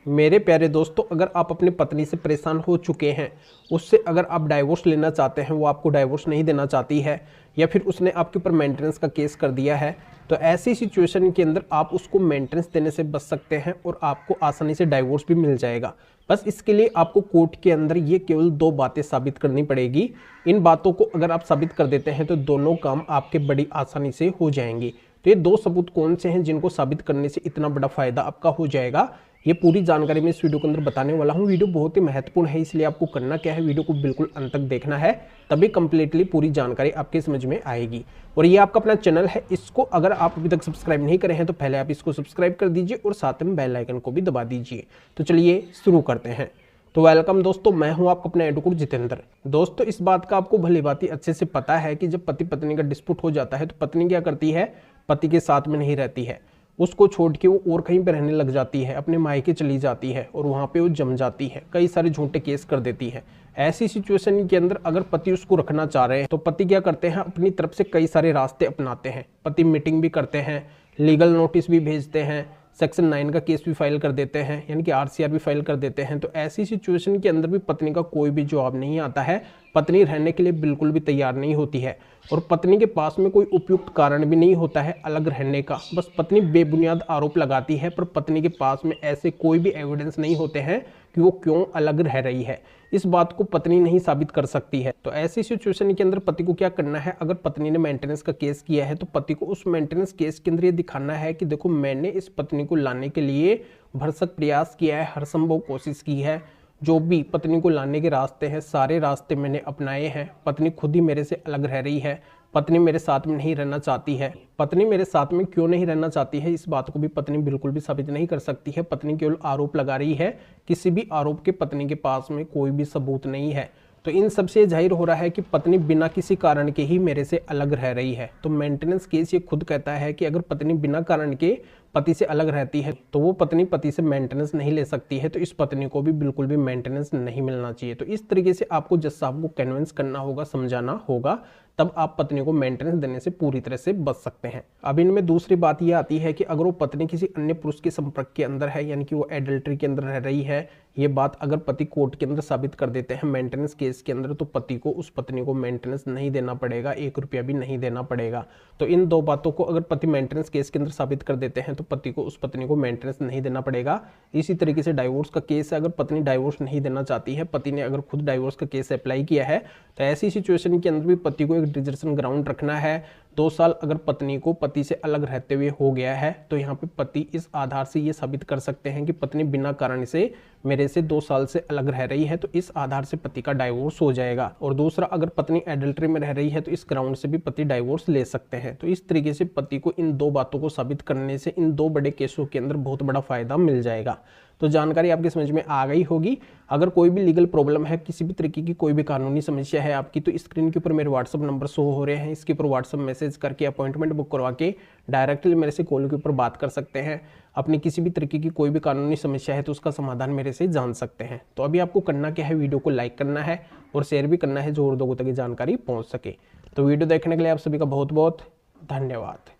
मेरे प्यारे दोस्तों, अगर आप अपनी पत्नी से परेशान हो चुके हैं, उससे अगर आप डाइवोर्स लेना चाहते हैं, वो आपको डाइवोर्स नहीं देना चाहती है या फिर उसने आपके ऊपर मेंटेनेंस का केस कर दिया है, तो ऐसी सिचुएशन के अंदर आप उसको मेंटेनेंस देने से बच सकते हैं और आपको आसानी से डाइवोर्स भी मिल जाएगा। बस इसके लिए आपको कोर्ट के अंदर ये केवल 2 बातें साबित करनी पड़ेगी। इन बातों को अगर आप साबित कर देते हैं तो दोनों काम आपके बड़ी आसानी से हो जाएंगे। तो ये 2 सबूत कौन से हैं जिनको साबित करने से इतना बड़ा फायदा आपका हो जाएगा, ये पूरी जानकारी मैं इस वीडियो के अंदर बताने वाला हूँ। वीडियो बहुत ही महत्वपूर्ण है, इसलिए आपको करना क्या है, वीडियो को बिल्कुल अंत तक देखना है, तभी कंप्लीटली पूरी जानकारी आपके समझ में आएगी। और ये आपका अपना चैनल है, इसको अगर आप अभी तक सब्सक्राइब नहीं करे हैं तो पहले आप इसको सब्सक्राइब कर दीजिए और साथ में बेल आइकन को भी दबा दीजिए। तो चलिए शुरू करते हैं। तो वेलकम दोस्तों, मैं हूं आपका अपना एडवोकेट जितेंद्र। दोस्तों, इस बात का आपको भली भांति अच्छे से पता है कि जब पति पत्नी का डिस्प्यूट हो जाता है तो पत्नी क्या करती है, पति के साथ में नहीं रहती है, उसको छोड़ के वो और कहीं पे रहने लग जाती है, अपने मायके चली जाती है और वहाँ पे वो जम जाती है, कई सारे झूठे केस कर देती है। ऐसी सिचुएशन के अंदर अगर पति उसको रखना चाह रहे हैं तो पति क्या करते हैं, अपनी तरफ से कई सारे रास्ते अपनाते हैं। पति मीटिंग भी करते हैं, लीगल नोटिस भी भेजते हैं, सेक्शन 9 का केस भी फाइल कर देते हैं, यानी कि RCR भी फाइल कर देते हैं। तो ऐसी सिचुएशन के अंदर भी पत्नी का कोई भी जवाब नहीं आता है, पत्नी रहने के लिए बिल्कुल भी तैयार नहीं होती है और पत्नी के पास में कोई उपयुक्त कारण भी नहीं होता है अलग रहने का। बस पत्नी बेबुनियाद आरोप लगाती है, पर पत्नी के पास में ऐसे कोई भी एविडेंस नहीं होते हैं कि वो क्यों अलग रह रही है। इस बात को पत्नी नहीं साबित कर सकती है। तो ऐसी सिचुएशन के अंदर पति को क्या करना है, अगर पत्नी ने मेंटेनेंस का केस किया है तो पति को उस मेंटेनेंस केस के अंदर ये दिखाना है कि देखो, मैंने इस पत्नी को लाने के लिए भरसक प्रयास किया है, हर संभव कोशिश की है, जो भी पत्नी को लाने के रास्ते हैं सारे रास्ते मैंने अपनाए हैं। पत्नी खुद ही मेरे से अलग रह रही है, पत्नी मेरे साथ में नहीं रहना चाहती है। पत्नी मेरे साथ में क्यों नहीं रहना चाहती है, इस बात को भी पत्नी बिल्कुल भी साबित नहीं कर सकती है। पत्नी केवल आरोप लगा रही है, किसी भी आरोप के पत्नी के पास में कोई भी सबूत नहीं है। तो इन सबसे जाहिर हो रहा है कि पत्नी बिना किसी कारण के ही मेरे से अलग रह रही है। तो मेंटेनेंस केस ये खुद कहता है कि अगर पत्नी बिना कारण के पति से अलग रहती है तो वो पत्नी पति से मेंटेनेंस नहीं ले सकती है, तो इस पत्नी को भी बिल्कुल भी मेंटेनेंस नहीं मिलना चाहिए। तो इस तरीके से आपको जज साहब को कन्विंस करना होगा, समझाना होगा, तब आप पत्नी को मेंटेनेंस देने से पूरी तरह से बच सकते हैं। अब इनमें दूसरी बात यह आती है कि अगर वो पत्नी किसी अन्य पुरुष के संपर्क के अंदर है, यानी कि वो एडल्ट्री के अंदर रह रही है, ये बात अगर पति कोर्ट के अंदर साबित कर देते हैं मेंटेनेंस केस के अंदर, तो पति को उस पत्नी को मेंटेनेंस नहीं देना पड़ेगा, 1 रुपया भी नहीं देना पड़ेगा। तो इन 2 बातों को अगर पति मेंटेनेंस केस के अंदर साबित कर देते हैं तो पति को उस पत्नी को मेंटेनेंस नहीं देना पड़ेगा। इसी तरीके से डाइवोर्स का केस है, अगर पत्नी डाइवोर्स नहीं देना चाहती है, पति ने अगर खुद डाइवोर्स का केस अप्लाई किया है, तो ऐसी सिचुएशन के अंदर भी पति को एक डिजर्शन ग्राउंड रखना है। 2 साल अगर पत्नी को पति से अलग रहते हुए हो गया है तो यहाँ पे पति इस आधार से ये साबित कर सकते हैं कि पत्नी बिना कारण से मेरे से 2 साल से अलग रह रही है, तो इस आधार से पति का डाइवोर्स हो जाएगा। और दूसरा, अगर पत्नी एडल्ट्री में रह रही है तो इस ग्राउंड से भी पति डाइवोर्स ले सकते हैं। तो इस तरीके से पति को इन 2 बातों को साबित करने से इन 2 बड़े केसों के अंदर बहुत बड़ा फायदा मिल जाएगा। तो जानकारी आपकी समझ में आ गई होगी। अगर कोई भी लीगल प्रॉब्लम है, किसी भी तरीके की कोई भी कानूनी समस्या है आपकी, तो स्क्रीन के ऊपर मेरे व्हाट्सअप नंबर शो हो रहे हैं, इसके ऊपर व्हाट्सअप मैसेज करके अपॉइंटमेंट बुक करवा के डायरेक्टली मेरे से कॉल के ऊपर बात कर सकते हैं। अपनी किसी भी तरीके की कोई भी कानूनी समस्या है तो उसका समाधान मेरे से जान सकते हैं। तो अभी आपको करना क्या है, वीडियो को लाइक करना है और शेयर भी करना है, जो और लोगों तक जानकारी पहुँच सके। तो वीडियो देखने के लिए आप सभी का बहुत बहुत धन्यवाद।